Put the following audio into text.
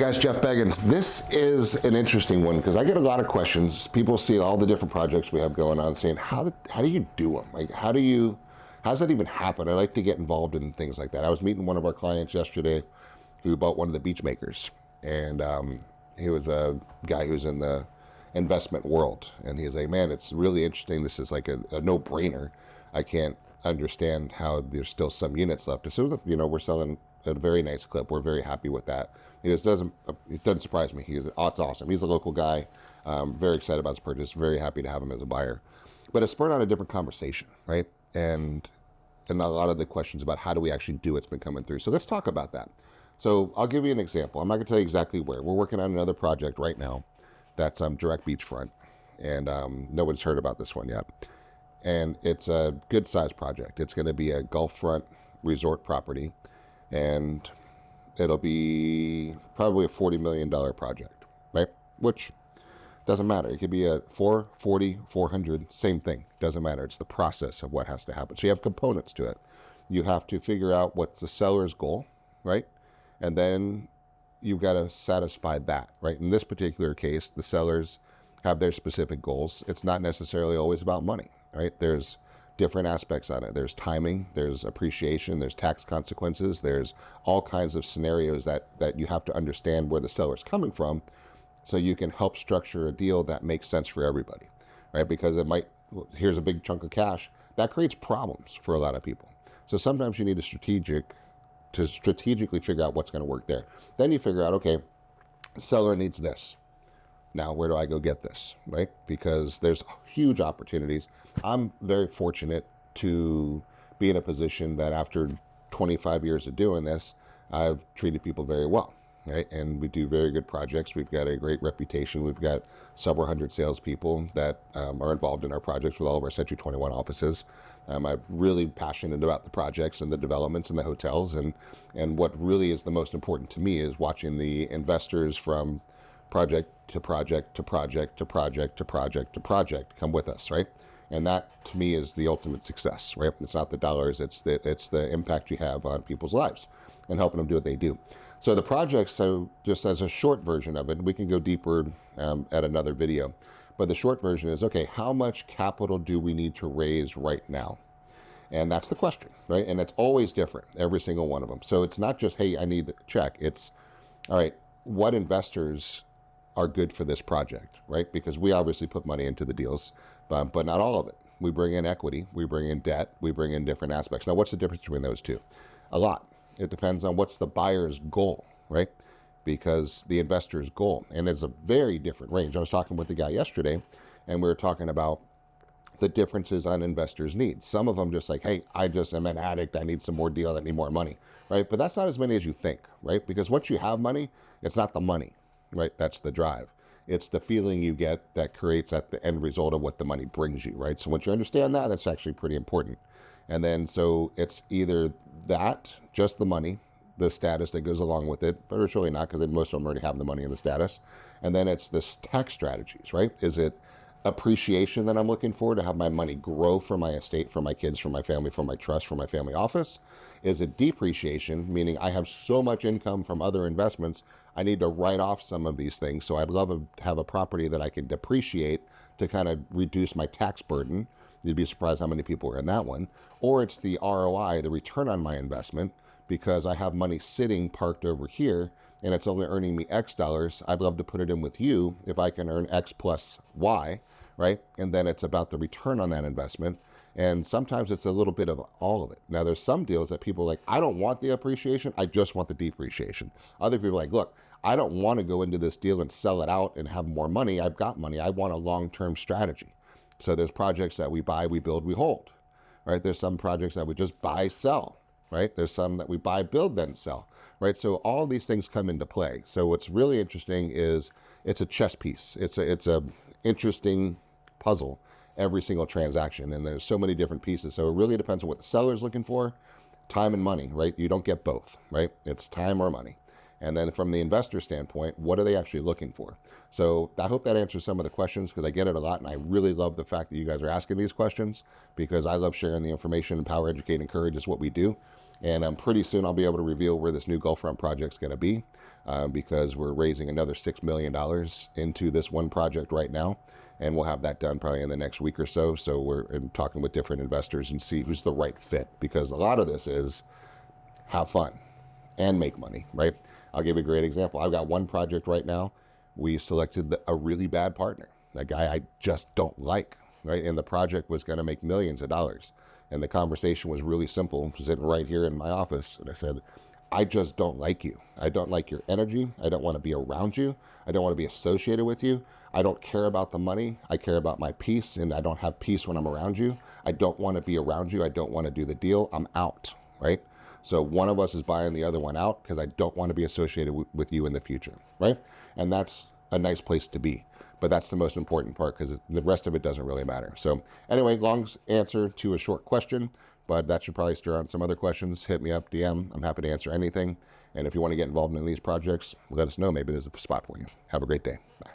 guys, Jeff Beggins. This is an interesting one because I get a lot of questions. People see all the different projects we have going on saying, how do you do them? Like, how's that even happen? I like to get involved in things like that. I was meeting one of our clients yesterday who bought one of the beach makers. And he was a guy who's in the investment world. And he was like, man, it's really interesting. This is like a no-brainer. I can't understand how there's still some units left. So, you know, we're selling at a very nice clip. We're very happy with that. It doesn't surprise me. It's awesome. He's a local guy. Very excited about his purchase. Very happy to have him as a buyer. But it spurred on a different conversation, right? And a lot of the questions about how do we actually do it's been coming through. So let's talk about that. So I'll give you an example. I'm not going to tell you exactly where. We're working on another project right now that's direct beachfront. And no one's heard about this one yet. And it's a good size project. It's going to be a Gulf front resort property. And it'll be probably a $40 million project, right? Which doesn't matter. It could be a 440, 400, same thing. Doesn't matter. It's the process of what has to happen. So you have components to it. You have to figure out what's the seller's goal, right? And then you've got to satisfy that, right? In this particular case, the sellers have their specific goals. It's not necessarily always about money, right? There's different aspects on it. There's timing, there's appreciation, there's tax consequences, there's all kinds of scenarios that you have to understand where the seller's coming from so you can help structure a deal that makes sense for everybody, right? Because here's a big chunk of cash, that creates problems for a lot of people. So sometimes you need to strategically figure out what's going to work there. Then you figure out, okay, the seller needs this. Now, where do I go get this, right? Because there's huge opportunities. I'm very fortunate to be in a position that after 25 years of doing this, I've treated people very well, right? And we do very good projects. We've got a great reputation. We've got several hundred salespeople that are involved in our projects with all of our C21 offices. I'm really passionate about the projects and the developments and the hotels. And what really is the most important to me is watching the investors from project to project to project to project to project to project come with us, right? And that to me is the ultimate success, right? It's not the dollars, it's the impact you have on people's lives and helping them do what they do. So the projects, so just as a short version of it, we can go deeper at another video, but the short version is, okay, how much capital do we need to raise right now? And that's the question, right? And it's always different, every single one of them. So it's not just, hey, I need a check. It's, all right, what investors are good for this project, right? Because we obviously put money into the deals, but not all of it. We bring in equity, we bring in debt, we bring in different aspects. Now, what's the difference between those two? A lot. It depends on what's the buyer's goal, right? Because the investor's goal, and it's a very different range. I was talking with the guy yesterday, and we were talking about the differences on investors' needs. Some of them just like, hey, I just am an addict, I need some more deal, I need more money, right? But that's not as many as you think, right? Because once you have money, it's not the money, right? That's the drive. It's the feeling you get that creates at the end result of what the money brings you, right? So once you understand that, that's actually pretty important. And then, so it's either that, just the money, the status that goes along with it, but it's really not, because most of them already have the money and the status. And then it's this tax strategies, right? Is it appreciation that I'm looking for to have my money grow for my estate, for my kids, for my family, for my trust, for my family office? Is it depreciation, meaning I have so much income from other investments, I need to write off some of these things. So I'd love to have a property that I can depreciate to kind of reduce my tax burden. You'd be surprised how many people are in that one. Or it's the ROI, the return on my investment, because I have money sitting parked over here and it's only earning me X dollars. I'd love to put it in with you if I can earn X plus Y, right? And then it's about the return on that investment. And sometimes it's a little bit of all of it. Now, there's some deals that people are like, I don't want the appreciation, I just want the depreciation. Other people are like, look, I don't want to go into this deal and sell it out and have more money. I've got money. I want a long-term strategy. So there's projects that we buy, we build, we hold, right? There's some projects that we just buy, sell, right? There's some that we buy, build, then sell, right? So all these things come into play. So what's really interesting is it's a chess piece. It's a interesting puzzle, every single transaction. And there's so many different pieces. So it really depends on what the seller's looking for, time and money, right? You don't get both, right? It's time or money. And then from the investor standpoint, what are they actually looking for? So I hope that answers some of the questions, because I get it a lot. And I really love the fact that you guys are asking these questions, because I love sharing the information. Empower, educate, encourage is what we do. And pretty soon I'll be able to reveal where this new Gulfront project is going to be, because we're raising another $6 million into this one project right now. And we'll have that done probably in the next week or so. So we're talking with different investors and see who's the right fit, because a lot of this is have fun and make money, right? I'll give you a great example. I've got one project right now. We selected a really bad partner, a guy I just don't like, right? And the project was going to make millions of dollars. And the conversation was really simple, sitting right here in my office. And I said, I just don't like you. I don't like your energy. I don't want to be around you. I don't want to be associated with you. I don't care about the money. I care about my peace, and I don't have peace when I'm around you. I don't want to be around you. I don't want to do the deal. I'm out, right? So one of us is buying the other one out because I don't want to be associated with you in the future, right? And that's a nice place to be. But that's the most important part, because the rest of it doesn't really matter. So anyway, long answer to a short question, but that should probably stir on some other questions. Hit me up, DM. I'm happy to answer anything. And if you want to get involved in these projects, let us know. Maybe there's a spot for you. Have a great day. Bye.